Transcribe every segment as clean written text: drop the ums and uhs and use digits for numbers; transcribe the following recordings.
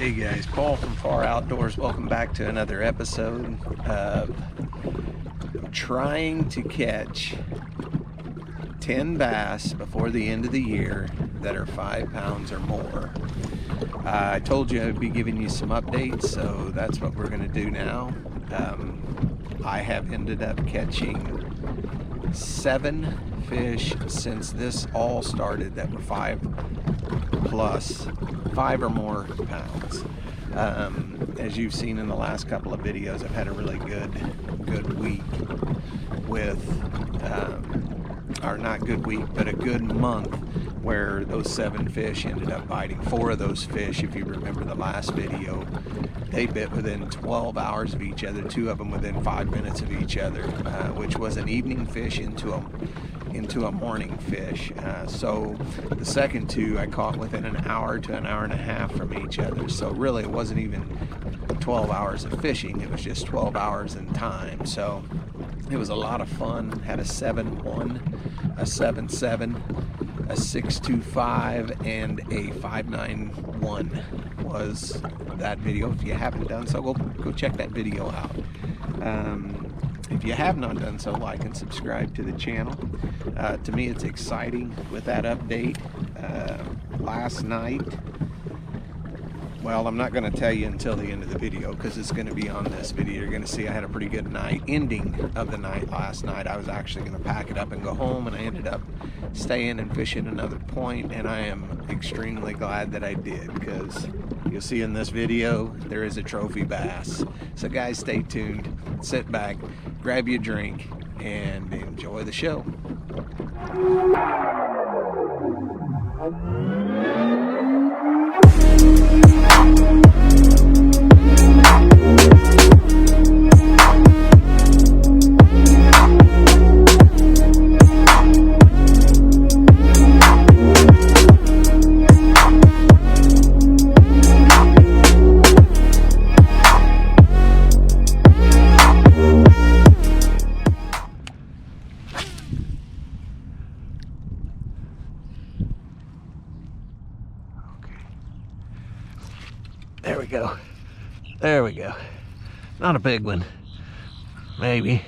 Hey guys, Paul from F.A.R. Outdoors. Welcome back to another episode of trying to catch 10 bass before the end of the year that are 5 pounds or more. I told you I'd be giving you some updates, so that's what we're going to do now. I have ended up catching 7 fish since this all started that were 5 or more pounds. As you've seen in the last couple of videos, I've had a really good week with, or not good week, but a good month where those 7 fish ended up biting. 4 of those fish, if you remember the last video, they bit within 12 hours of each other, 2 of them within 5 minutes of each other, which was an evening fish into a morning fish. So the second 2 I caught within an hour to an hour and a half from each other. So really it wasn't even 12 hours of fishing, it was just 12 hours in time. So it was a lot of fun. Had a 7-1, a 7-7, a 6-2-5, and a 5-9-1 was that video. If you haven't done so, go check that video out. If you have not done so, like and subscribe to the channel. To me, it's exciting with that update. Last night, well, I'm not going to tell you until the end of the video because it's going to be on this video. You're going to see I had a pretty good ending of the night last night. I was actually going to pack it up and go home, and I ended up staying and fishing another point, and I am extremely glad that I did, because you'll see in this video there is a trophy bass. So guys, stay tuned, sit back, grab you a drink, and enjoy the show. There we go. There we go. Not a big one. Maybe.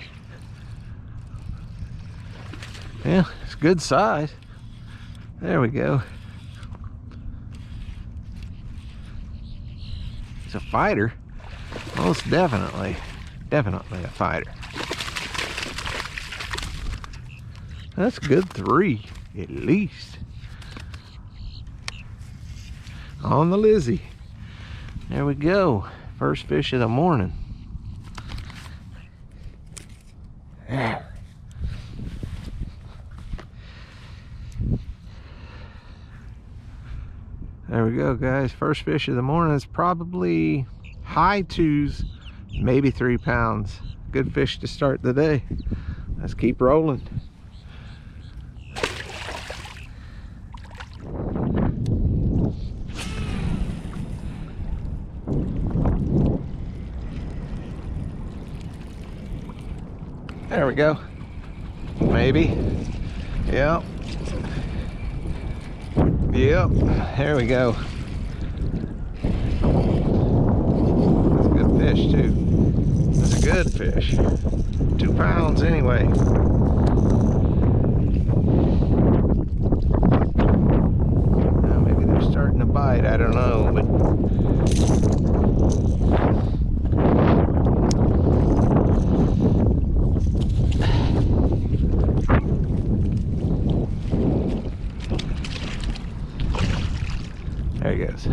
Yeah, it's good size. There we go. It's a fighter. Most definitely. Definitely a fighter. That's a good 3, at least. On the Lizzie. There we go. First fish of the morning. There. There we go, guys. First fish of the morning is probably high 2s, maybe 3 pounds. Good fish to start the day. Let's keep rolling. There we go. Maybe. Yep. Yep. There we go. That's a good fish too. That's a good fish. 2 pounds anyway. Now maybe they're starting to bite. I don't know, but there he goes.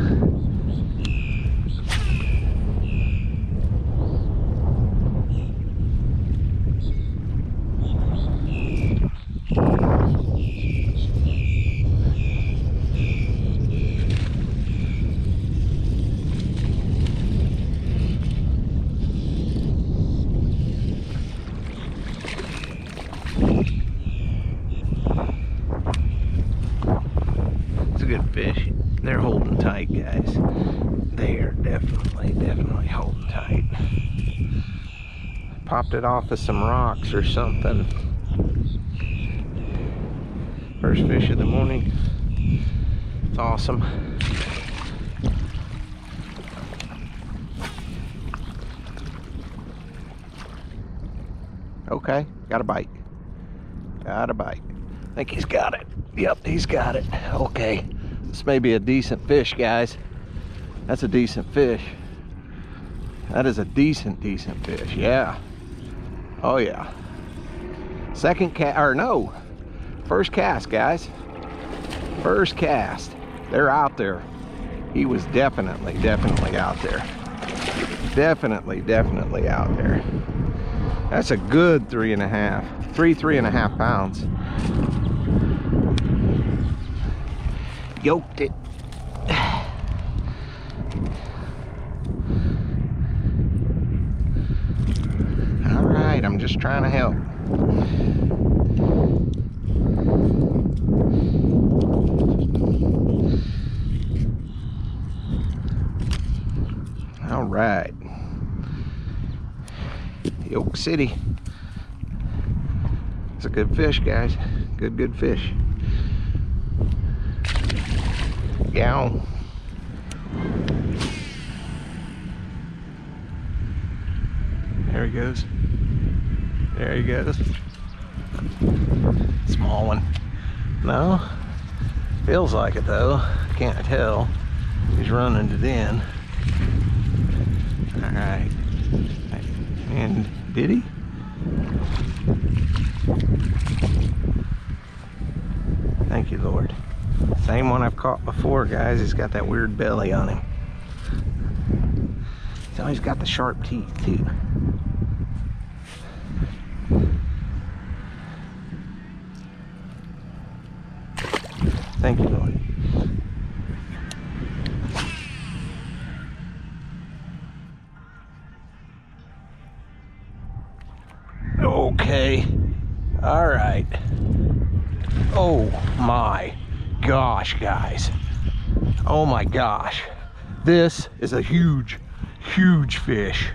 It's a good fish. They're holding tight, guys. They are definitely holding tight. Popped it off of some rocks or something. First fish of the morning. It's awesome. Okay, got a bite. Got a bite. I think he's got it. Yep, he's got it. Okay, this may be a decent fish, guys. That's a decent fish. That is a decent fish, yeah. Oh yeah. Second cast, or no, first cast, guys. First cast. They're out there. He was definitely out there. Definitely out there. That's a good 3.5 pounds. Yoked it. All right, I'm just trying to help. All right. Yoke City. It's a good fish, guys. Good fish. Yow. There he goes. There he goes. Small one. No. Feels like it though. Can't tell. He's running it in. All right. And did he? Thank you, Lord. Same one I've caught before, guys. He's got that weird belly on him. So he's got the sharp teeth too. Thank you, Lord. Okay. All right. Oh my gosh, guys. Oh my gosh. This is a huge fish.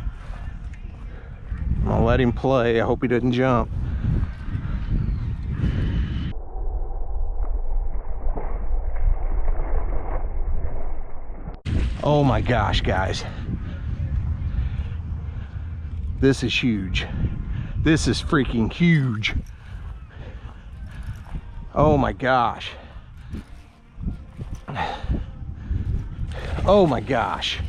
I'm gonna let him play. I hope he doesn't jump. Oh my gosh, guys. This is huge. This is freaking huge. Oh my gosh. Oh my gosh.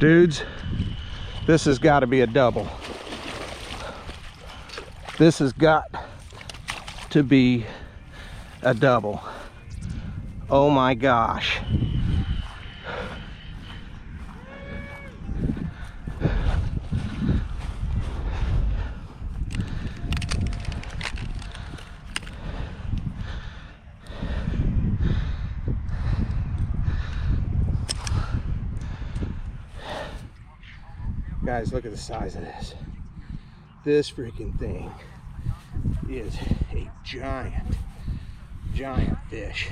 Dudes, this has got to be a double. This has got to be a double. Oh my gosh. Guys, look at the size of this. This freaking thing is a giant fish.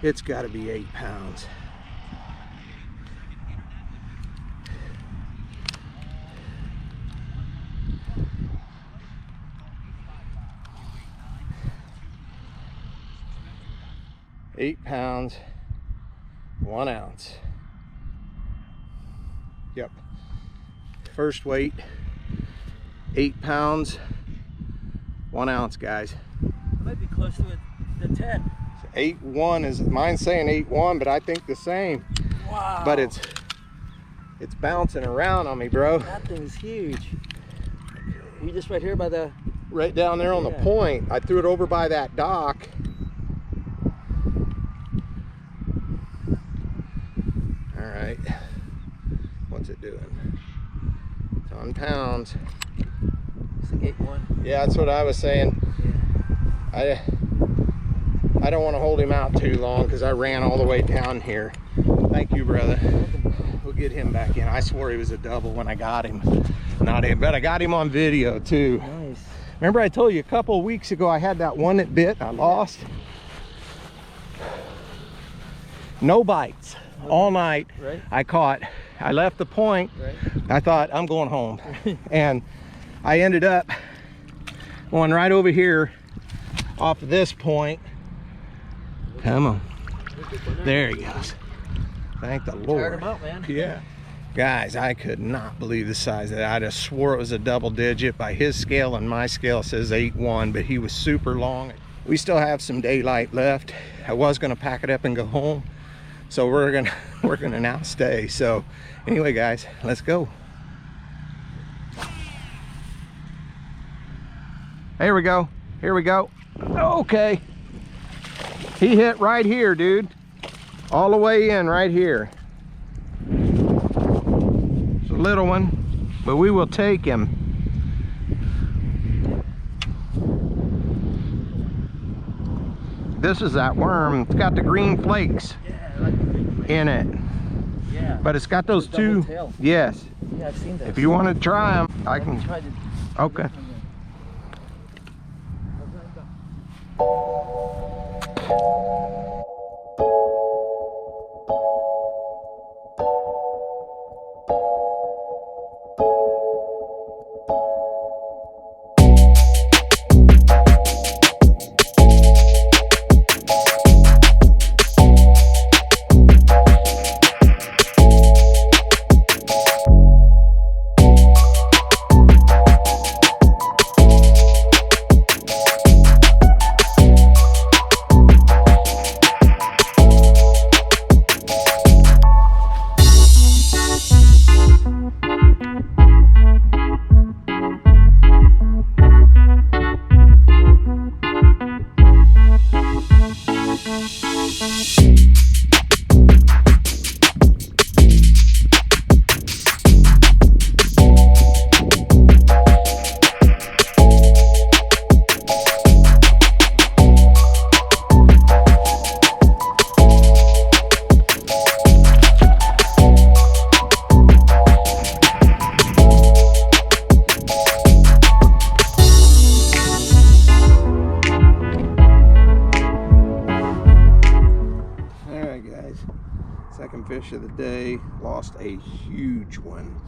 It's got to be 8 pounds. £8, 1 ounce. Yep. First weight, 8 pounds, 1 ounce, guys. Might be close to the 10. 8.1 is mine's saying 8.1, but I think the same. Wow. But it's bouncing around on me, bro. That thing's huge. We just right here by the right down there on the point. I threw it over by that dock. All right. What's it doing? It's on pounds. It's like 8.1. Yeah, that's what I was saying. Yeah. I don't want to hold him out too long because I ran all the way down here. Thank you, brother. We'll get him back in. I swore he was a double when I got him. Not him, but I got him on video too. Nice. Remember I told you a couple of weeks ago I had that one that bit, I lost. No bites all night. Right. I left the point. Right. I thought I'm going home. And I ended up going right over here off of this point. Come on. There he goes. Thank the Lord. Tired him out, man. Yeah. Guys, I could not believe the size of that. I just swore it was a double digit. By his scale and my scale, it says 8'1", but he was super long. We still have some daylight left. I was gonna pack it up and go home, so we're gonna now stay. So anyway, guys, let's go. Here we go. Here we go. Okay. He hit right here, dude. All the way in right here. It's a little one, but we will take him. This is that worm. It's got the green flakes in it. Yeah. But it's got those two. Tail. Yes. Yeah, I've seen that. If you want to try them, I can. Okay. Second fish of the day, lost a huge one.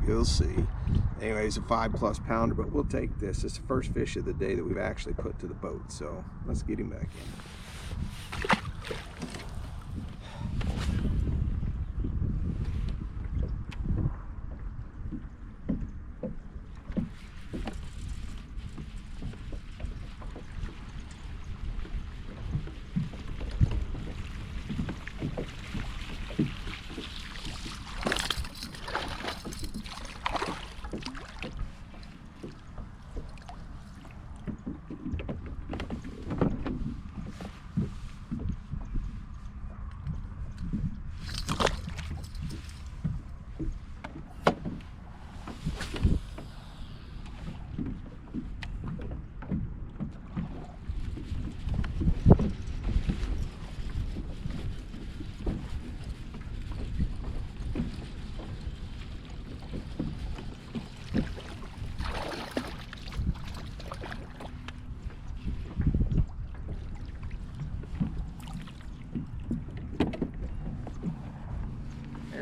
You'll see. Anyways, a 5+ pounder, but we'll take this. It's the first fish of the day that we've actually put to the boat, so let's get him back in.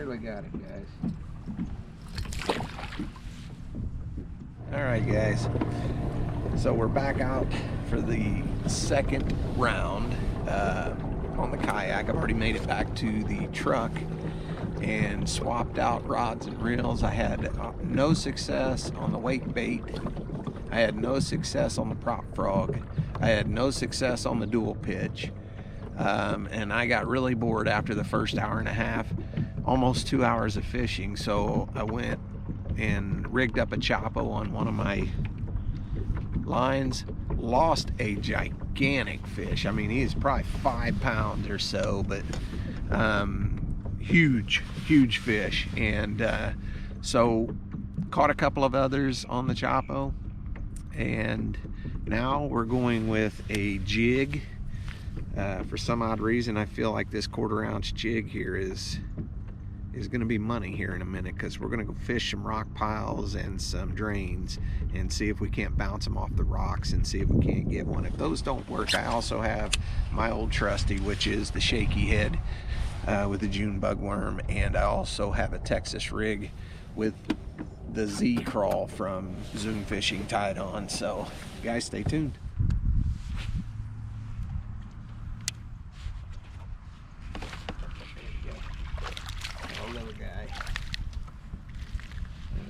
We got it, guys. All right, guys, so we're back out for the second round on the kayak. I've already made it back to the truck and swapped out rods and reels. I had no success on the wake bait. I had no success on the prop frog. I had no success on the dual pitch, and I got really bored after the first hour and a half. Almost 2 hours of fishing, so I went and rigged up a choppo on one of my lines. Lost a gigantic fish. I mean, he is probably 5 pounds or so, but huge fish. And so caught a couple of others on the choppo, and now we're going with a jig. For some odd reason, I feel like this 1/4 ounce jig here is going to be money here in a minute, because we're going to go fish some rock piles and some drains and see if we can't bounce them off the rocks and see if we can't get one. If those don't work, I also have my old trusty, which is the shaky head with the June bugworm, and I also have a Texas rig with the Z crawl from Zoom Fishing tied on. So guys, stay tuned. guy.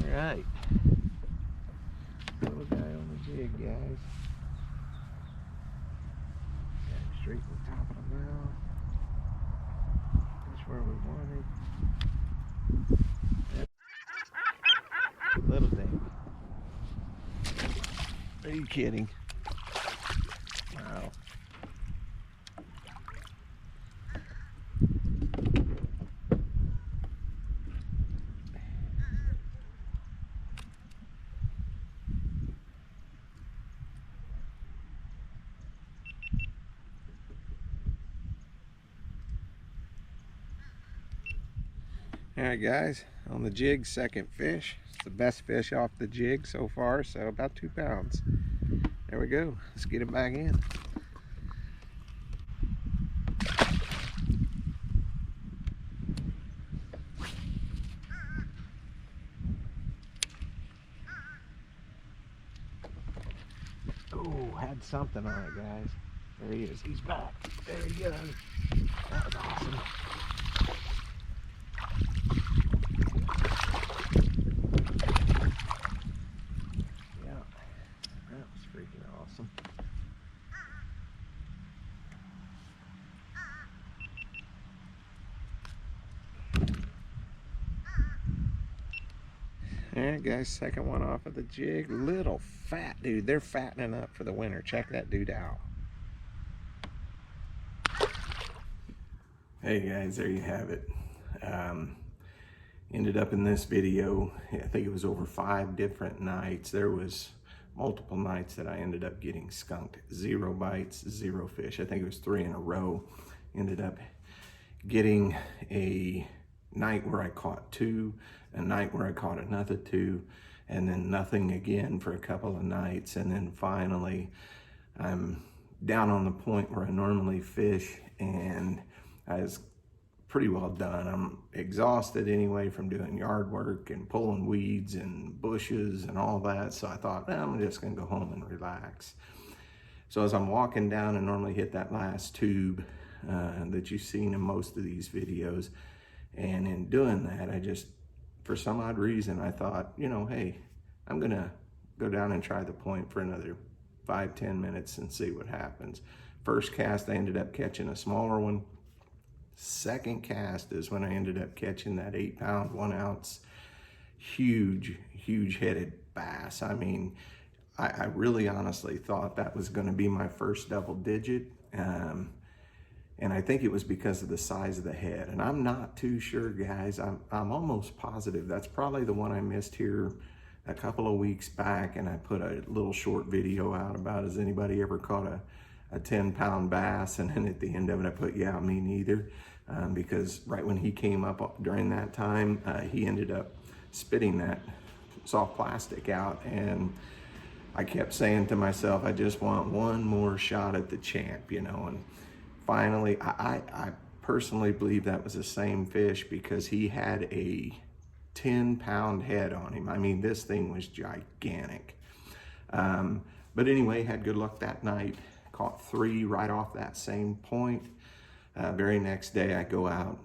All right. Little guy on the jig, guys. Got him straight to the top of the mouth. That's where we wanted. Yep. Little thing. Are you kidding? Wow. All right, guys, on the jig, second fish. It's the best fish off the jig so far, so about 2 pounds. There we go. Let's get it back in. Oh, had something on it, guys. There he is. He's back. There he goes. That was awesome. Yeah, that was freaking awesome. All right, guys, second one off of the jig. Little fat dude. They're fattening up for the winter. Check that dude out. Hey guys, there you have it. Ended up in this video, I think it was over 5 different nights. There was multiple nights that I ended up getting skunked. 0 bites, 0 fish. I think it was 3 in a row. Ended up getting a night where I caught 2, a night where I caught another 2, and then nothing again for a couple of nights. And then finally, I'm down on the point where I normally fish, and I was pretty well done. I'm exhausted anyway from doing yard work and pulling weeds and bushes and all that. So I thought, I'm just gonna go home and relax. So as I'm walking down and normally hit that last tube that you've seen in most of these videos, and in doing that, I just, for some odd reason, I thought, hey, I'm gonna go down and try the point for another 5-10 minutes and see what happens. First cast, I ended up catching a smaller one. Second cast is when I ended up catching that 8-pound, 1 ounce, huge headed bass. I mean, I really honestly thought that was going to be my first double digit. And I think it was because of the size of the head. And I'm not too sure, guys. I'm almost positive that's probably the one I missed here a couple of weeks back. And I put a little short video out about, has anybody ever caught a 10-pound bass? And then at the end of it, I put, yeah, me neither. Because right when he came up during that time, he ended up spitting that soft plastic out. And I kept saying to myself, I just want one more shot at the champ, and finally, I personally believe that was the same fish, because he had a 10-pound head on him. I mean, this thing was gigantic. But anyway, had good luck that night. Caught 3 right off that same point. Very next day, I go out,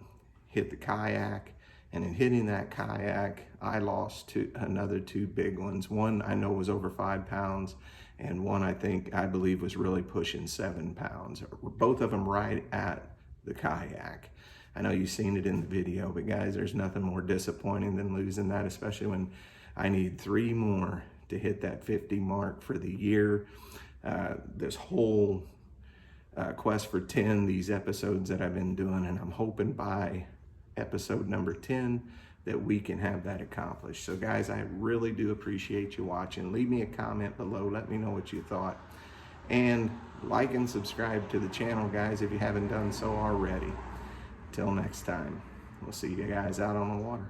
hit the kayak, and in hitting that kayak, I lost another 2 big ones. One I know was over 5 pounds, and one I believe was really pushing 7 pounds. Both of them right at the kayak. I know you've seen it in the video, but guys, there's nothing more disappointing than losing that, especially when I need 3 more to hit that 50 mark for the year. This whole quest for 10, these episodes that I've been doing, and I'm hoping by episode number 10 that we can have that accomplished. So guys, I really do appreciate you watching. Leave me a comment below, let me know what you thought, and like and subscribe to the channel, guys, if you haven't done so already. Till next time, we'll see you guys out on the water.